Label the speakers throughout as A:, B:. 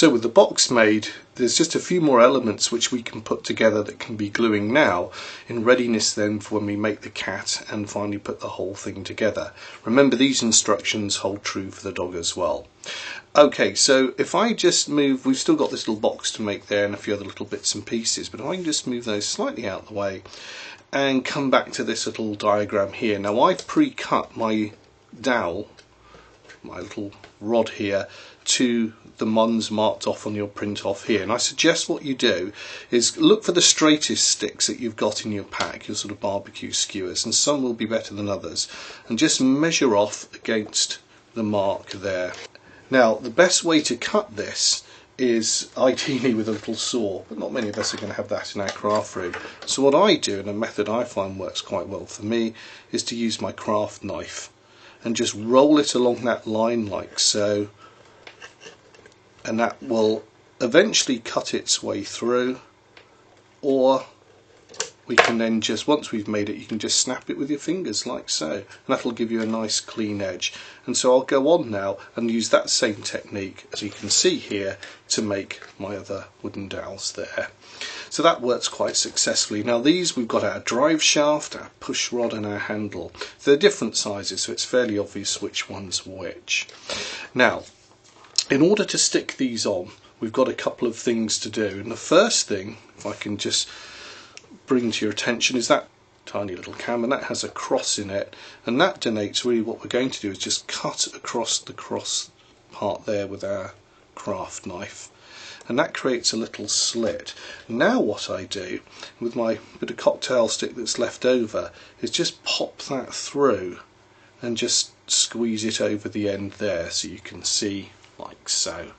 A: So with the box made, there's just a few more elements which we can put together that can be gluing now, in readiness then for when we make the cat and finally put the whole thing together. Remember, these instructions hold true for the dog as well. Okay, so if I just move, we've still got this little box to make there and a few other little bits and pieces, but if I can just move those slightly out of the way and come back to this little diagram here. Now I've pre-cut my dowel, my little rod here, to the ones marked off on your print off here, and I suggest what you do is look for the straightest sticks that you've got in your pack, your sort of barbecue skewers, and some will be better than others, and just measure off against the mark there. Now the best way to cut this is ideally with a little saw, but not many of us are going to have that in our craft room. So what I do, and a method I find works quite well for me, is to use my craft knife and just roll it along that line like so, and that will eventually cut its way through, or we can then just, once we've made it, you can just snap it with your fingers like so, and that'll give you a nice clean edge. And so I'll go on now and use that same technique, as you can see here, to make my other wooden dowels there. So that works quite successfully. Now these, we've got our drive shaft, our push rod and our handle. They're different sizes, so it's fairly obvious which one's which. Now, in order to stick these on, we've got a couple of things to do, and the first thing, if I can just bring to your attention, is that tiny little cam, and that has a cross in it, and that denotes really what we're going to do is just cut across the cross part there with our craft knife, and that creates a little slit. Now what I do with my bit of cocktail stick that's left over is just pop that through and just squeeze it over the end there, so you can see like so,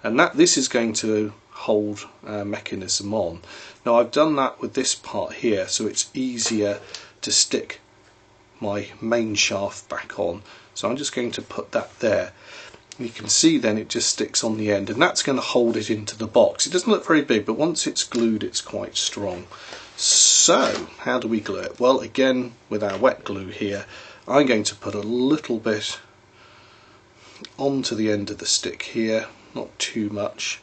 A: and this is going to hold our mechanism on. Now I've done that with this part here, so it's easier to stick my main shaft back on. So I'm just going to put that there. You can see then it just sticks on the end, and that's going to hold it into the box. It doesn't look very big, but once it's glued it's quite strong. So how do we glue it? Well, again with our wet glue here, I'm going to put a little bit onto the end of the stick here, not too much,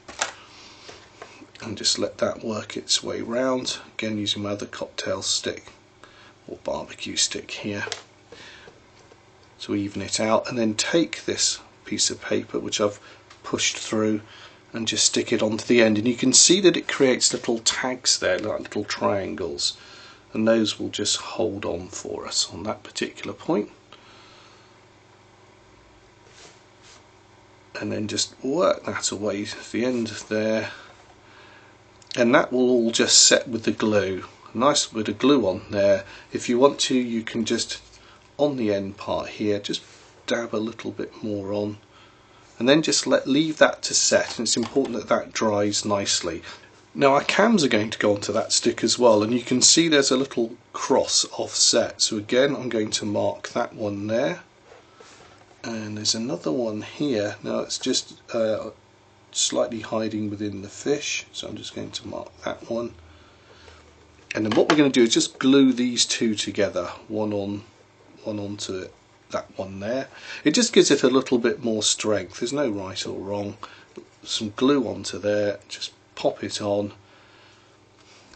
A: and just let that work its way round, again using my other cocktail stick or barbecue stick here to even it out, and then take this piece of paper which I've pushed through and just stick it onto the end, and you can see that it creates little tags there, like little triangles, and those will just hold on for us on that particular point. And then just work that away to the end there, and that will all just set with the glue. A nice bit of glue on there. If you want to, you can just, on the end part here, just dab a little bit more on, and then just leave that to set, and it's important that that dries nicely. Now our cams are going to go onto that stick as well, and you can see there's a little cross offset, so again I'm going to mark that one there. And there's another one here. Now it's just slightly hiding within the fish, so I'm just going to mark that one. And then what we're going to do is just glue these two together, one onto that one there. It just gives it a little bit more strength. There's no right or wrong. Some glue onto there, just pop it on.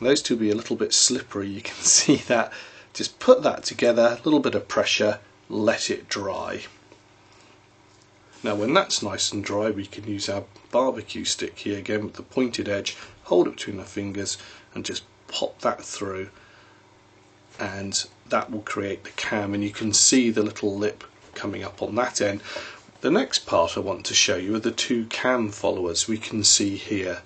A: Those two will be a little bit slippery, you can see that. Just put that together, a little bit of pressure, let it dry. Now when that's nice and dry, we can use our barbecue stick here again with the pointed edge, hold it between our fingers and just pop that through, and that will create the cam, and you can see the little lip coming up on that end. The next part I want to show you are the two cam followers we can see here,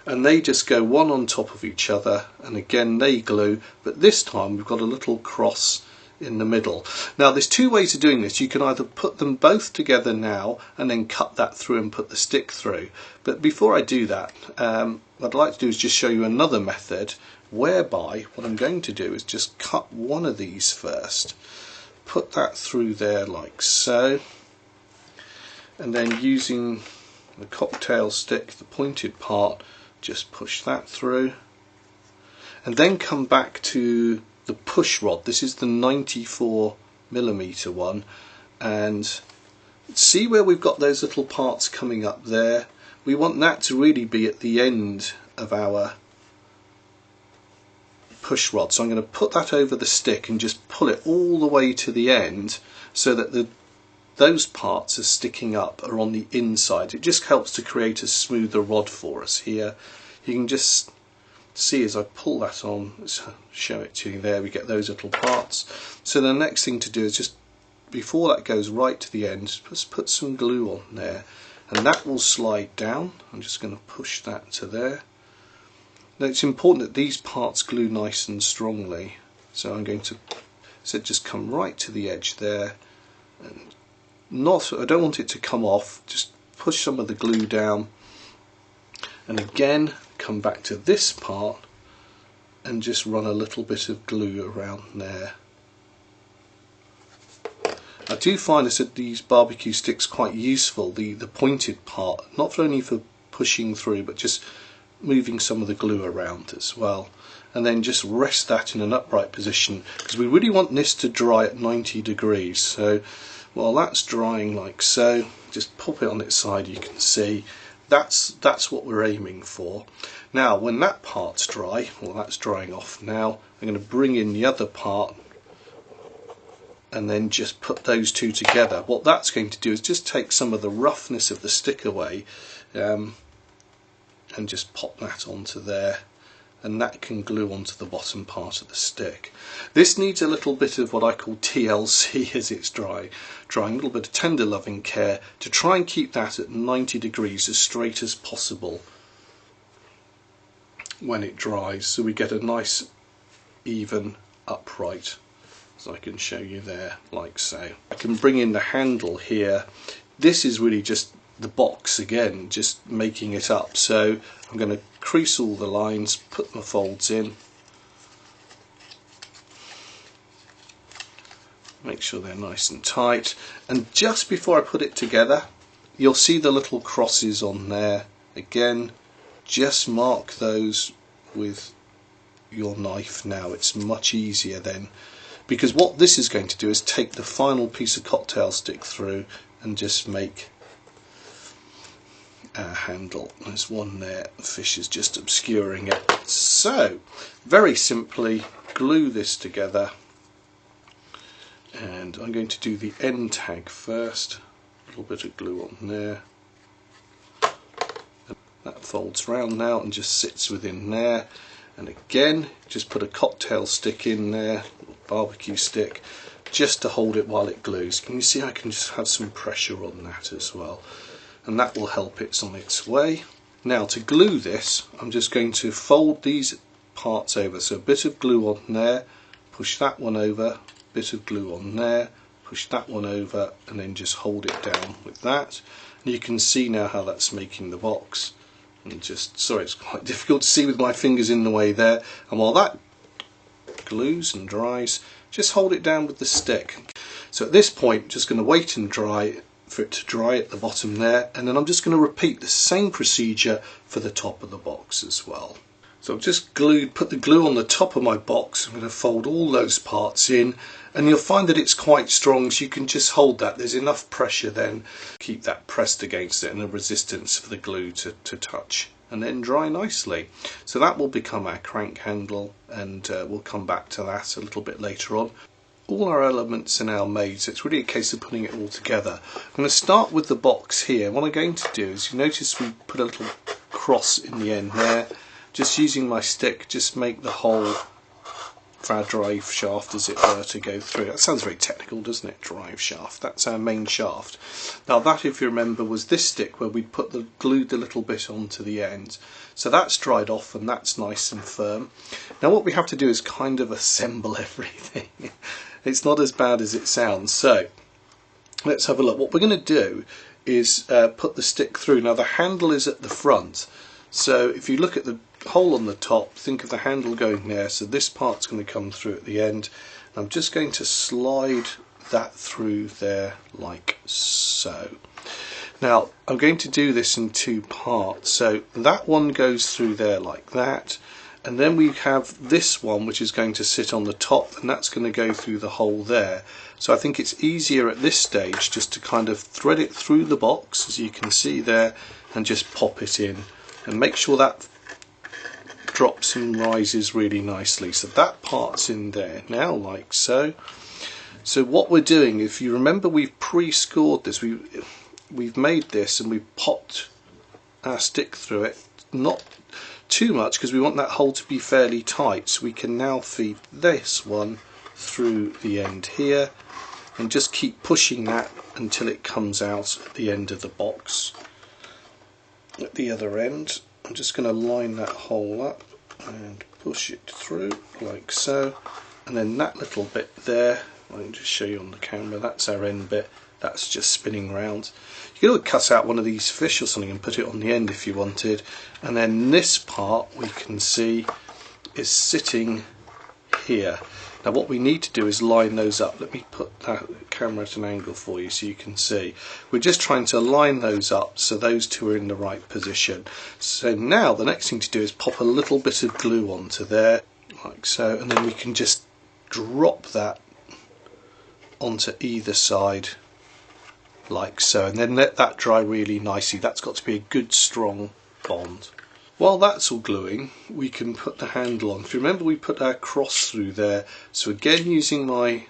A: and they just go one on top of each other, and again they glue, but this time we've got a little cross in the middle. Now there's two ways of doing this. You can either put them both together now and then cut that through and put the stick through, but before I do that, what I'd like to do is just show you another method whereby what I'm going to do is just cut one of these first, put that through there like so, and then using the cocktail stick, the pointed part, just push that through, and then come back to the push rod. This is the 94mm one, and see where we've got those little parts coming up there. we want that to really be at the end of our push rod. So I'm going to put that over the stick and just pull it all the way to the end so that those parts are sticking up, are on the inside. It just helps to create a smoother rod for us here. You can just see as I pull that on, let's show it to you there, we get those little parts. So the next thing to do is just, before that goes right to the end, just put some glue on there, and that will slide down. I'm just going to push that to there. Now it's important that these parts glue nice and strongly, so I'm going to just come right to the edge there, and I don't want it to come off, just push some of the glue down, and again come back to this part and just run a little bit of glue around there. I do find these barbecue sticks quite useful, the pointed part, not only for pushing through but just moving some of the glue around as well. And then just rest that in an upright position, because we really want this to dry at 90 degrees. So while that's drying like so, just pop it on its side, you can see that's what we're aiming for. Now when that part's dry, well that's drying off now, I'm going to bring in the other part and then just put those two together. What that's going to do is just take some of the roughness of the stick away, and just pop that onto there, and that can glue onto the bottom part of the stick. This needs a little bit of what I call TLC as it's drying, a little bit of tender loving care to try and keep that at 90 degrees as straight as possible when it dries, so we get a nice even upright, as I can show you there like so. I can bring in the handle here. This is really just the box again, just making it up. So I'm going to crease all the lines, put my folds in, make sure they're nice and tight, and just before I put it together you'll see the little crosses on there. Again, just mark those with your knife now. It's much easier then, because what this is going to do is take the final piece of cocktail stick through and just make our handle. There's one there, the fish is just obscuring it. So very simply glue this together, and I'm going to do the end tag first. A little bit of glue on there. That folds round now and just sits within there, and again just put a cocktail stick in there, barbecue stick, just to hold it while it glues. Can you see I can just have some pressure on that as well, and that will help it on its way. Now to glue this, I'm just going to fold these parts over, so a bit of glue on there, push that one over, bit of glue on there, push that one over, and then just hold it down with that. And you can see now how that's making the box. And just, sorry, it's quite difficult to see with my fingers in the way there, and while that glues and dries, just hold it down with the stick. So at this point, just going to wait and dry for it to dry at the bottom there, and then I'm just going to repeat the same procedure for the top of the box as well. So I've just put the glue on the top of my box. I'm going to fold all those parts in, and you'll find that it's quite strong, so you can just hold that. There's enough pressure then, keep that pressed against it, and a resistance for the glue to touch, and then dry nicely. So that will become our crank handle, and we'll come back to that a little bit later on. All our elements are now made, so it's really a case of putting it all together. I'm going to start with the box here. What I'm going to do is, you notice we put a little cross in the end there. Just using my stick, just make the hole for our drive shaft, as it were, to go through. That sounds very technical, doesn't it? Drive shaft. That's our main shaft. Now that, if you remember, was this stick where we glued the little bit onto the end. So that's dried off and that's nice and firm. Now what we have to do is kind of assemble everything. It's not as bad as it sounds. So let's have a look. What we're going to do is put the stick through. Now the handle is at the front. So if you look at the hole on the top, think of the handle going there, so this part's going to come through at the end. I'm just going to slide that through there like so. Now I'm going to do this in two parts, so that one goes through there like that, And then we have this one which is going to sit on the top, and that's going to go through the hole there. So I think it's easier at this stage just to kind of thread it through the box, as you can see there, and just pop it in and make sure that drops and rises really nicely. So that part's in there now, like so. So what we're doing, if you remember, we've pre-scored this, we've made this and we've popped our stick through it, not too much because we want that hole to be fairly tight. So we can now feed this one through the end here and just keep pushing that until it comes out at the end of the box. At the other end, I'm just going to line that hole up and push it through like so, and then that little bit there, I'll just show you on the camera, that's our end bit, that's just spinning round. You could cut out one of these fish or something and put it on the end if you wanted, and then this part we can see is sitting here. Now what we need to do is line those up. Let me put that camera at an angle for you so you can see. We're just trying to line those up so those two are in the right position. So now the next thing to do is pop a little bit of glue onto there, like so, and then we can just drop that onto either side, like so, and then let that dry really nicely. That's got to be a good strong bond. While that's all gluing, we can put the handle on. If you remember, we put our cross through there. So again, using my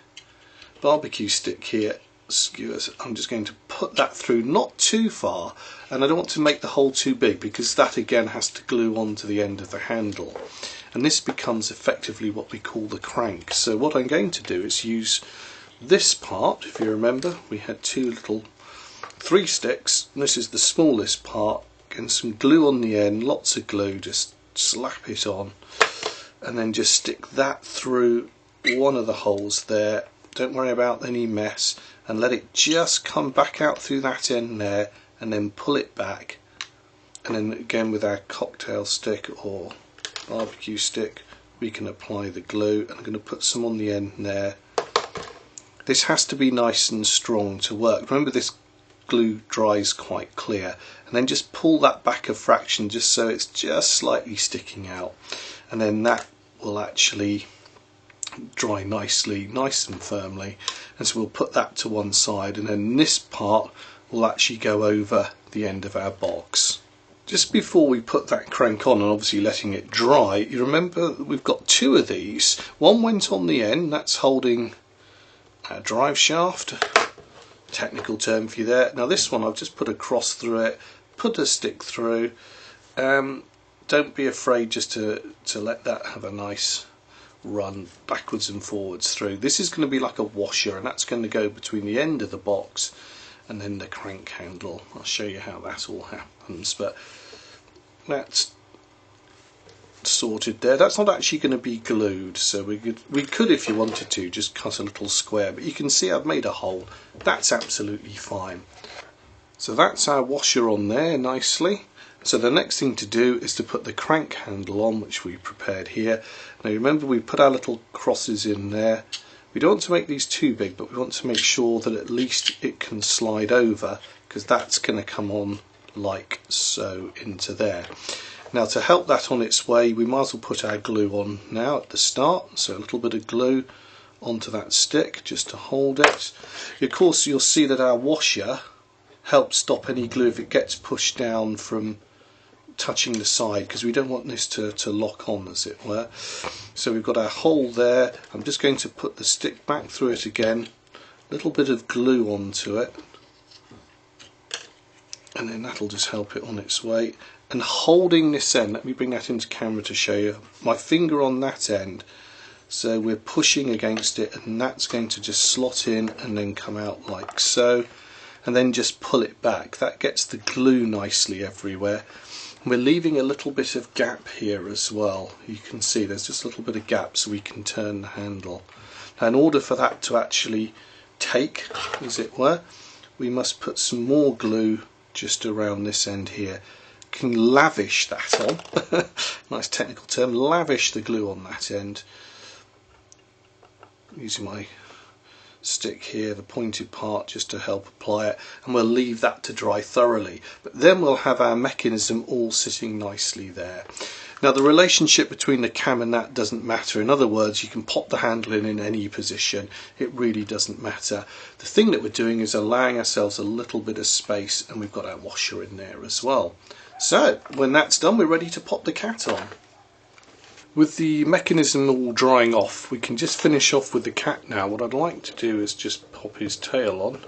A: barbecue stick here, skewers, I'm just going to put that through, not too far, and I don't want to make the hole too big because that again has to glue onto the end of the handle. And this becomes effectively what we call the crank. So what I'm going to do is use this part. If you remember, we had three sticks, and this is the smallest part. And some glue on the end, lots of glue, just slap it on, and then just stick that through one of the holes there. Don't worry about any mess, and let it just come back out through that end there, and then pull it back. And then again with our cocktail stick or barbecue stick, we can apply the glue. And I'm going to put some on the end there. This has to be nice and strong to work. Remember, this glue dries quite clear, and then just pull that back a fraction just so it's just slightly sticking out, and then that will actually dry nicely, nice and firmly. And so we'll put that to one side, and then this part will actually go over the end of our box. Just before we put that crank on, and obviously letting it dry, you remember we've got two of these. One went on the end, that's holding our drive shaft, technical term for you there. Now this one I've just put a cross through it, put a stick through. Don't be afraid just to let that have a nice run backwards and forwards through. This is going to be like a washer, and that's going to go between the end of the box and then the crank handle. I'll show you how that all happens, but that's sorted there. That's not actually going to be glued, so we could if you wanted to just cut a little square, but you can see I've made a hole. That's absolutely fine. So that's our washer on there nicely. So the next thing to do is to put the crank handle on, which we prepared here. Now remember, we put our little crosses in there. We don't want to make these too big, but we want to make sure that at least it can slide over, because that's going to come on like so into there. Now to help that on its way, we might as well put our glue on now at the start. So a little bit of glue onto that stick just to hold it. Of course, you'll see that our washer helps stop any glue if it gets pushed down from touching the side, because we don't want this to lock on, as it were. So we've got our hole there. I'm just going to put the stick back through it again, a little bit of glue onto it, and then that'll just help it on its way. And holding this end, let me bring that into camera to show you, my finger on that end, so we're pushing against it, and that's going to just slot in and then come out like so, and then just pull it back. That gets the glue nicely everywhere. We're leaving a little bit of gap here as well. You can see there's just a little bit of gap so we can turn the handle. Now in order for that to actually take, as it were, we must put some more glue just around this end here. Can lavish that on, nice technical term, lavish the glue on that end using my stick here, the pointed part, just to help apply it, and we'll leave that to dry thoroughly. But then we'll have our mechanism all sitting nicely there. Now the relationship between the cam and that doesn't matter. In other words, you can pop the handle in any position. It really doesn't matter. The thing that we're doing is allowing ourselves a little bit of space, and we've got our washer in there as well. So when that's done, we're ready to pop the cat on. With the mechanism all drying off, we can just finish off with the cat now. What I'd like to do is just pop his tail on.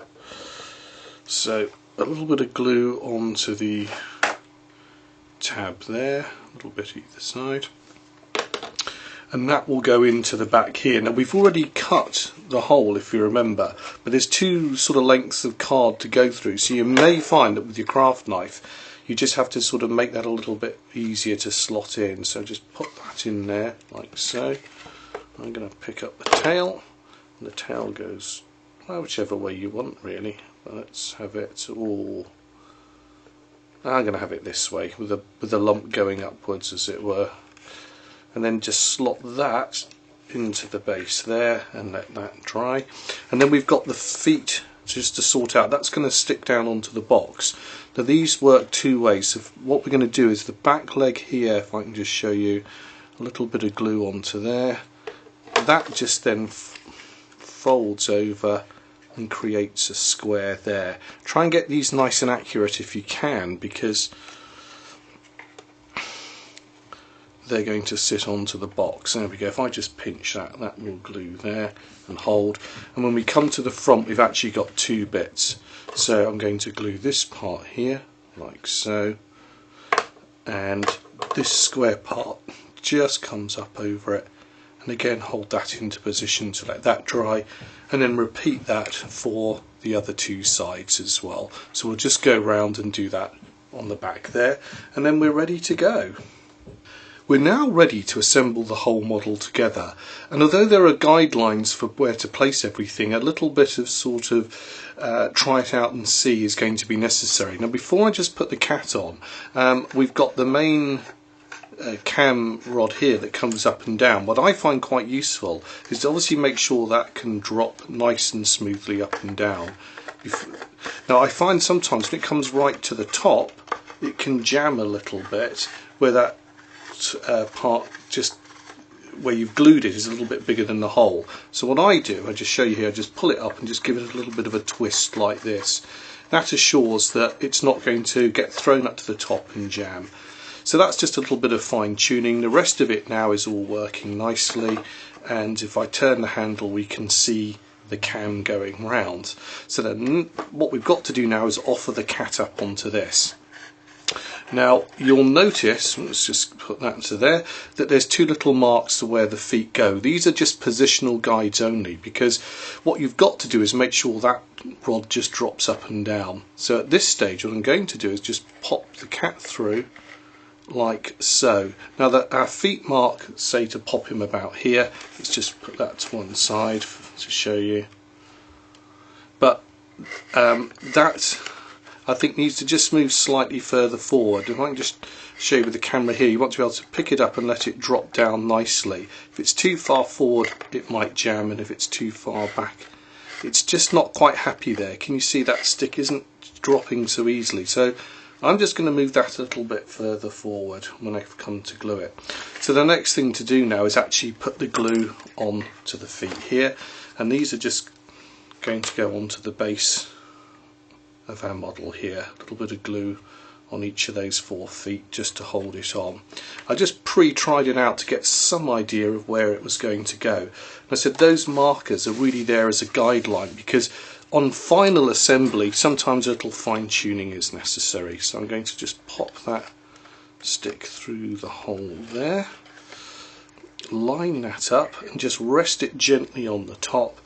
A: So a little bit of glue onto the tab there, a little bit either side, and that will go into the back here. Now we've already cut the hole, if you remember, but there's two sort of lengths of card to go through, so you may find that with your craft knife you just have to sort of make that a little bit easier to slot in. So just put that in there like so. I'm going to pick up the tail, and the tail goes whichever way you want really. Let's have it all, I'm going to have it this way with the lump going upwards, as it were, and then just slot that into the base there and let that dry. And then we've got the feet just to sort out. That's going to stick down onto the box. Now these work two ways. So what we're going to do is the back leg here, if I can just show you, a little bit of glue onto there. That just then folds over and creates a square there. Try and get these nice and accurate if you can, because they're going to sit onto the box. There we go. If I just pinch that, that will glue there and hold. And when we come to the front, we've actually got two bits. So I'm going to glue this part here like so, and this square part just comes up over it, and again hold that into position to let that dry, and then repeat that for the other two sides as well. So we'll just go round and do that on the back there, and then we're ready to go. We're now ready to assemble the whole model together, and although there are guidelines for where to place everything, a little bit of sort of try it out and see is going to be necessary. Now before I just put the cat on, we've got the main cam rod here that comes up and down. What I find quite useful is to obviously make sure that can drop nice and smoothly up and down. Now I find sometimes when it comes right to the top, it can jam a little bit where that part just where you've glued it is a little bit bigger than the hole. So what I do, I just show you here, I just pull it up and just give it a little bit of a twist like this. That assures that it's not going to get thrown up to the top and jam. So that's just a little bit of fine tuning. The rest of it now is all working nicely, and if I turn the handle we can see the cam going round. So then what we've got to do now is offer the cat up onto this. Now you'll notice, let's just put that to there, that there's two little marks to where the feet go. These are just positional guides only, because what you've got to do is make sure that rod just drops up and down. So at this stage what I'm going to do is just pop the cat through like so. Now that our feet mark say to pop him about here, let's just put that to one side to show you. But that I think needs to just move slightly further forward. If I can just show you with the camera here, you want to be able to pick it up and let it drop down nicely. If it's too far forward it might jam, and if it's too far back it's just not quite happy there. Can you see that stick isn't dropping so easily? So I'm just going to move that a little bit further forward when I come to glue it. So the next thing to do now is actually put the glue on to the feet here, and these are just going to go onto the base of our model here. A little bit of glue on each of those 4 feet just to hold it on. I just pre-tried it out to get some idea of where it was going to go. And I said those markers are really there as a guideline, because on final assembly sometimes a little fine tuning is necessary. So I'm going to just pop that stick through the hole there, line that up and just rest it gently on the top,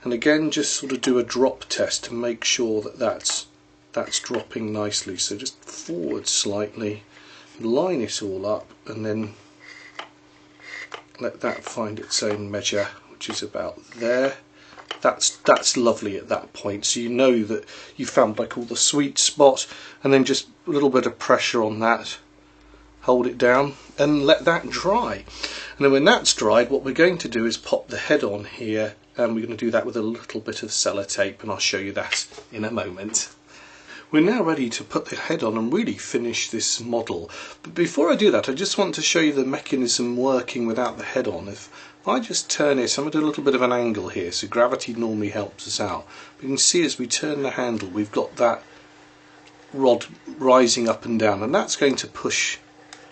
A: and again just sort of do a drop test to make sure that that's dropping nicely. So just forward slightly, line it all up, and then let that find its own measure, which is about there. That's lovely at that point, so you know that you found like all the sweet spot, and then just a little bit of pressure on that, hold it down and let that dry. And then when that's dried, what we're going to do is pop the head on here and we're going to do that with a little bit of sellotape, and I'll show you that in a moment. We're now ready to put the head on and really finish this model. But before I do that, I just want to show you the mechanism working without the head on. If I just turn it, I'm at a little bit of an angle here, so gravity normally helps us out. But you can see as we turn the handle, we've got that rod rising up and down, and that's going to push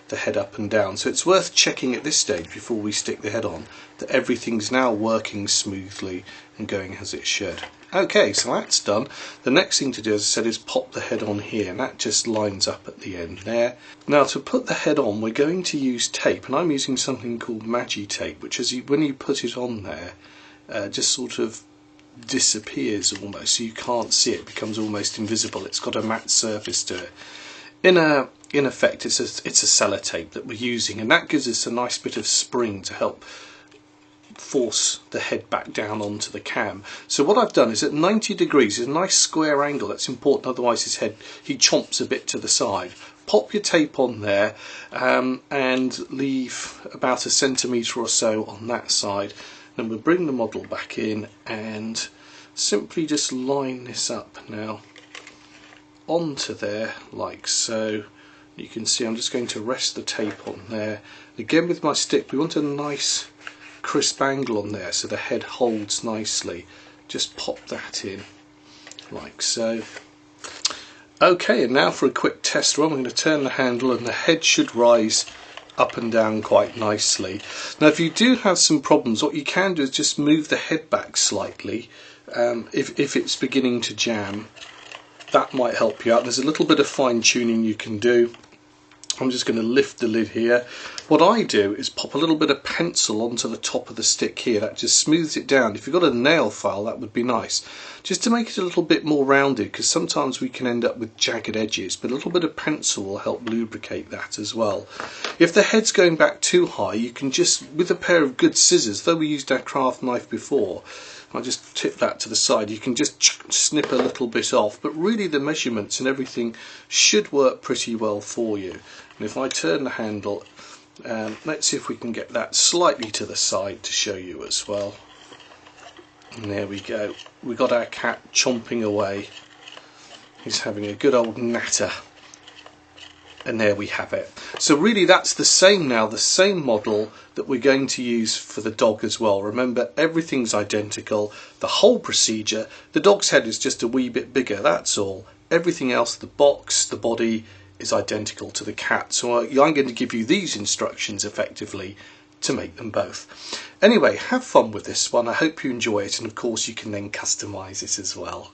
A: the head up and down. So it's worth checking at this stage before we stick the head on that everything's now working smoothly and going as it should. Okay, so that's done. The next thing to do, as I said, is pop the head on here, and that just lines up at the end there. Now to put the head on, we're going to use tape, and I'm using something called Magi tape, which when you put it on there, just sort of disappears almost, so you can't see it. It becomes almost invisible. It's got a matte surface to it. In effect, it's a sellotape that we're using, and that gives us a nice bit of spring to help force the head back down onto the cam. So what I've done is at 90 degrees, it's a nice square angle. That's important, otherwise his head, he chomps a bit to the side. Pop your tape on there and leave about 1 centimetre or so on that side. Then we'll bring the model back in and simply just line this up now onto there like so. You can see I'm just going to rest the tape on there. Again with my stick, we want a nice crisp angle on there so the head holds nicely. Just pop that in like so. Okay, and now for a quick test run. I'm going to turn the handle and the head should rise up and down quite nicely. Now if you do have some problems, what you can do is just move the head back slightly if it's beginning to jam. That might help you out. There's a little bit of fine tuning you can do. I'm just going to lift the lid here. What I do is pop a little bit of pencil onto the top of the stick here. That just smooths it down. If you've got a nail file, that would be nice. Just to make it a little bit more rounded, because sometimes we can end up with jagged edges, but a little bit of pencil will help lubricate that as well. If the head's going back too high, you can just, with a pair of good scissors, though we used our craft knife before, I'll just tip that to the side, you can just snip a little bit off, but really the measurements and everything should work pretty well for you. And if I turn the handle, let's see if we can get that slightly to the side to show you as well. And there we go. We got our cat chomping away. He's having a good old natter. And there we have it. So really that's the same now, the same model that we're going to use for the dog as well. Remember, everything's identical, the whole procedure. The dog's head is just a wee bit bigger, that's all. Everything else, the box, the body, is identical to the cat. So I'm going to give you these instructions effectively to make them both. Anyway, have fun with this one. I hope you enjoy it, and of course you can then customize it as well.